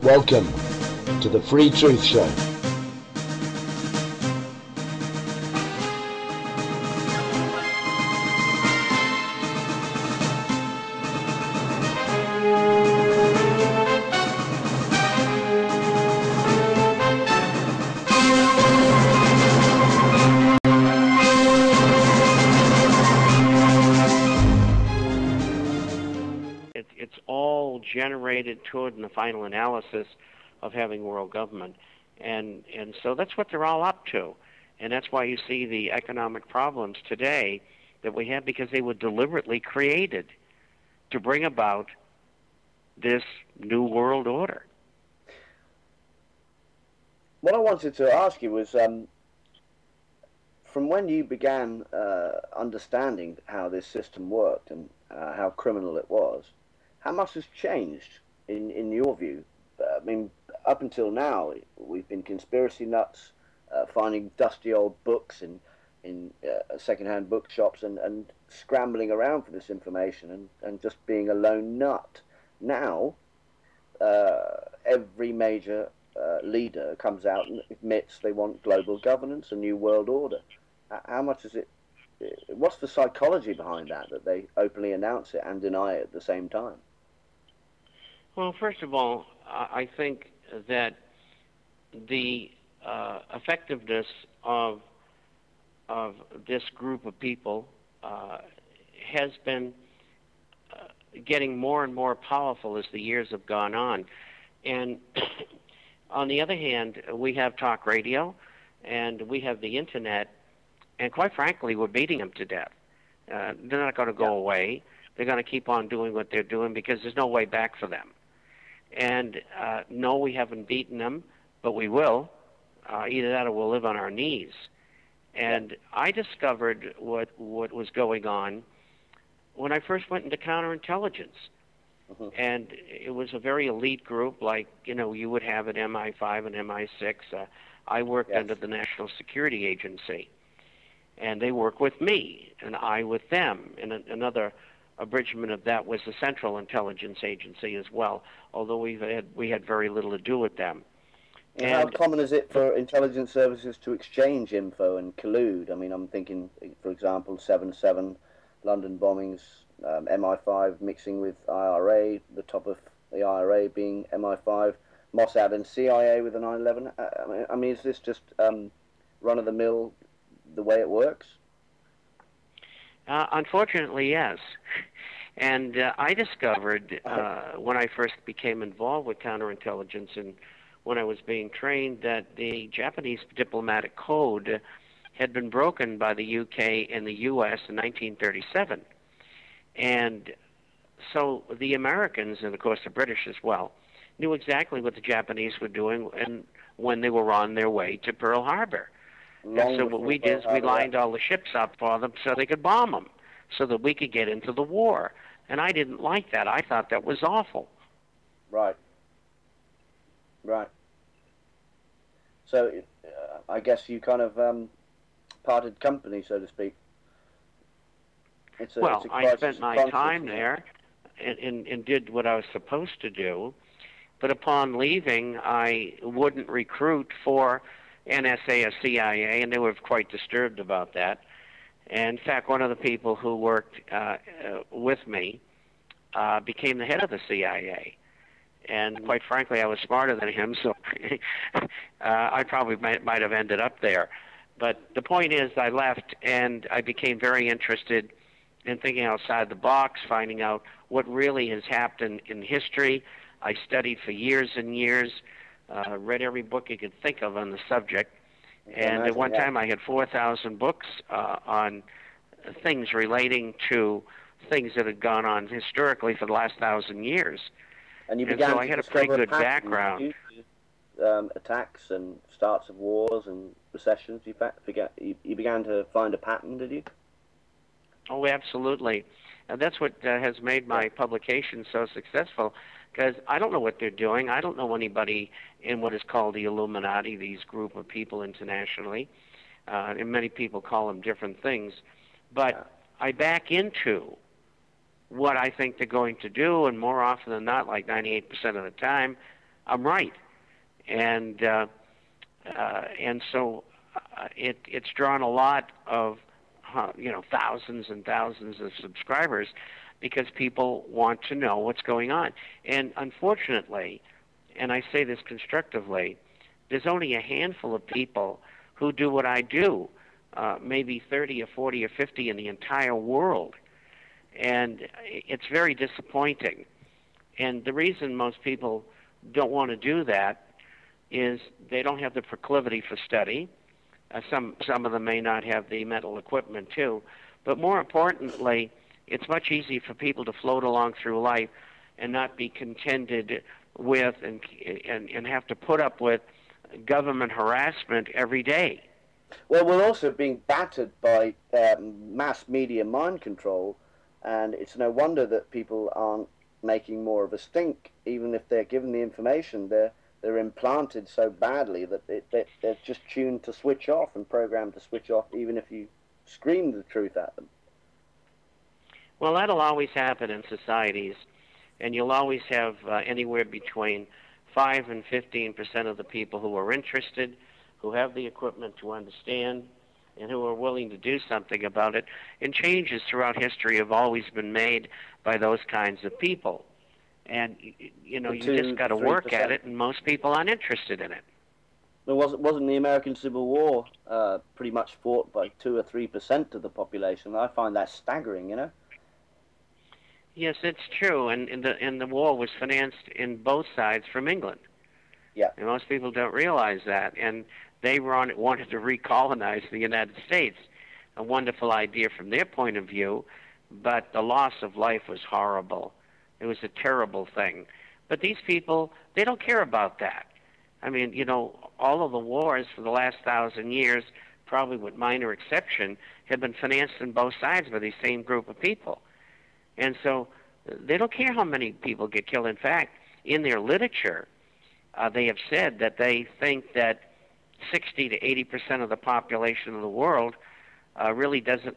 Welcome to the Free Truth Show. It's all generated toward in the final analysis of having world government. And so that's what they're all up to. And that's why you see the economic problems today that we have, because they were deliberately created to bring about this new world order. What I wanted to ask you was, from when you began understanding how this system worked and how criminal it was, how much has changed in your view? I mean, up until now, we've been conspiracy nuts, finding dusty old books in second-hand bookshops and scrambling around for this information and just being a lone nut. Now, every major leader comes out and admits they want global governance, a new world order. How much is it? What's the psychology behind that they openly announce it and deny it at the same time? Well, first of all, I think that the effectiveness of this group of people has been getting more and more powerful as the years have gone on. And on the other hand, we have talk radio and we have the internet, and quite frankly, we're beating them to death. They're not going to go away. They're going to keep on doing what they're doing because there's no way back for them. And no, we haven't beaten them, but we will. Either that or we'll live on our knees. And I discovered what was going on when I first went into counterintelligence. Mm-hmm. And it was a very elite group, like, you would have at MI5 and MI6. I worked under the National Security Agency. And they worked with me, and I with them. And another abridgment of that was the Central Intelligence Agency as well, although we had very little to do with them. And how common is it for intelligence services to exchange info and collude? I mean, I'm thinking, for example, 7/7, London bombings, MI5 mixing with IRA, the top of the IRA being MI5, Mossad and CIA with the 9/11. I mean, is this just run-of-the-mill the way it works? Unfortunately, yes. And I discovered when I first became involved with counterintelligence and when I was being trained that the Japanese diplomatic code had been broken by the UK and the US in 1937. And so the Americans, and of course the British as well, knew exactly what the Japanese were doing and when they were on their way to Pearl Harbor. And so what we did is we lined all the ships up for them so they could bomb them, so that we could get into the war. And I didn't like that. I thought that was awful. Right. So I guess you kind of parted company, so to speak. I spent my time there and did what I was supposed to do. But upon leaving, I wouldn't recruit for NSA or CIA, and they were quite disturbed about that. And in fact, one of the people who worked with me became the head of the CIA. And quite frankly, I was smarter than him, so I probably might have ended up there. But the point is, I left, and I became very interested in thinking outside the box, finding out what really has happened in history. I studied for years and years, read every book you could think of on the subject. And at one time I had 4,000 books on things relating to things that had gone on historically for the last 1,000 years. And you began so I had a pretty good background. Attacks and starts of wars and recessions. You began to find a pattern, did you? Oh, absolutely. And that's what has made my publication so successful, because I don't know what they're doing. I don't know anybody in what is called the Illuminati, these group of people internationally. And many people call them different things. But I back into what I think they're going to do, and more often than not, like 98% of the time, I'm right. And so it's drawn a lot of thousands and thousands of subscribers because people want to know what's going on. And unfortunately, and I say this constructively, there's only a handful of people who do what I do, maybe 30 or 40 or 50 in the entire world. And it's very disappointing. And the reason most people don't want to do that is they don't have the proclivity for study. Some of them may not have the mental equipment too. But more importantly, it's much easier for people to float along through life and not be contended with and have to put up with government harassment every day. Well, we're also being battered by mass media mind control, and it's no wonder that people aren't making more of a stink. Even if they're given the information, they're implanted so badly that they're just tuned to switch off and programmed to switch off, even if you scream the truth at them. Well, that'll always happen in societies, and you'll always have anywhere between 5 and 15% of the people who are interested, who have the equipment to understand, and who are willing to do something about it. And changes throughout history have always been made by those kinds of people. And, you just got to work at it, and most people aren't interested in it. Well, wasn't the American Civil War pretty much fought by 2 or 3% of the population? I find that staggering, Yes, it's true, and the war was financed in both sides from England. Yeah. And most people don't realize that, and they wanted to recolonize the United States. A wonderful idea from their point of view, but the loss of life was horrible. It was a terrible thing. But these people, they don't care about that. I mean, all of the wars for the last 1,000 years, probably with minor exception, have been financed on both sides by the same group of people. And so they don't care how many people get killed. In fact, in their literature, they have said that they think that 60 to 80% of the population of the world really doesn't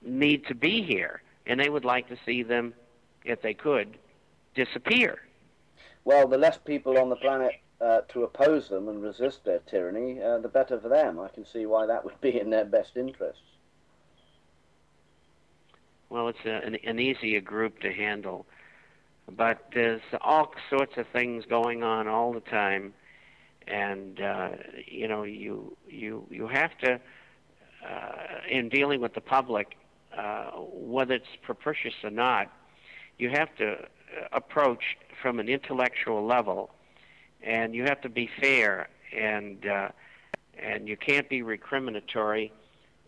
need to be here. And they would like to see them, if they could, disappear. Well, the less people on the planet to oppose them and resist their tyranny, the better for them. I can see why that would be in their best interests. Well, it's an easier group to handle. But there's all sorts of things going on all the time. And, you have to, in dealing with the public, whether it's propitious or not, you have to approach from an intellectual level, and you have to be fair, and you can't be recriminatory.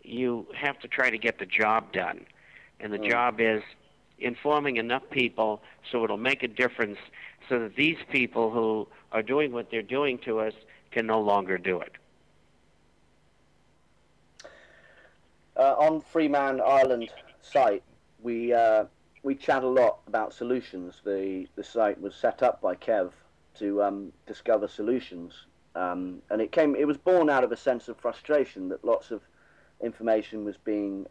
You have to try to get the job done, and the job is informing enough people so it'll make a difference, so that these people who are doing what they're doing to us can no longer do it. On Freeman Island site, we chat a lot about solutions. The site was set up by Kev to discover solutions, and it was born out of a sense of frustration that lots of information was being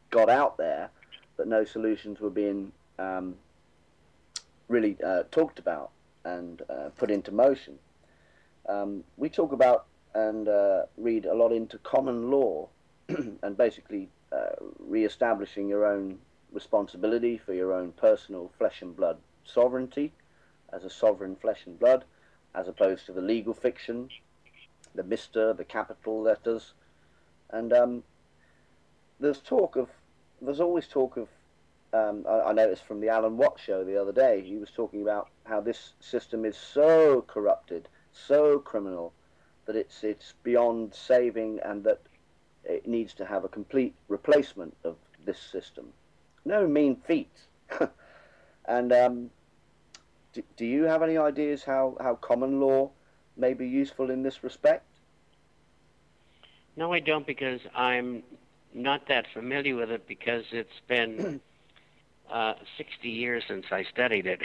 got out there, but no solutions were being really talked about and put into motion. We talk about and read a lot into common law and basically re-establishing your own responsibility for your own personal flesh and blood sovereignty as a sovereign flesh and blood, as opposed to the legal fiction, the Mr., the capital letters. And there's always talk of, I noticed from the Alan Watts show the other day, he was talking about how this system is so corrupted, so criminal, that it's beyond saving, and that it needs to have a complete replacement of this system. No mean feat. And do you have any ideas how common law may be useful in this respect? No, I don't, because I'm not that familiar with it, because it's been 60 years since I studied it.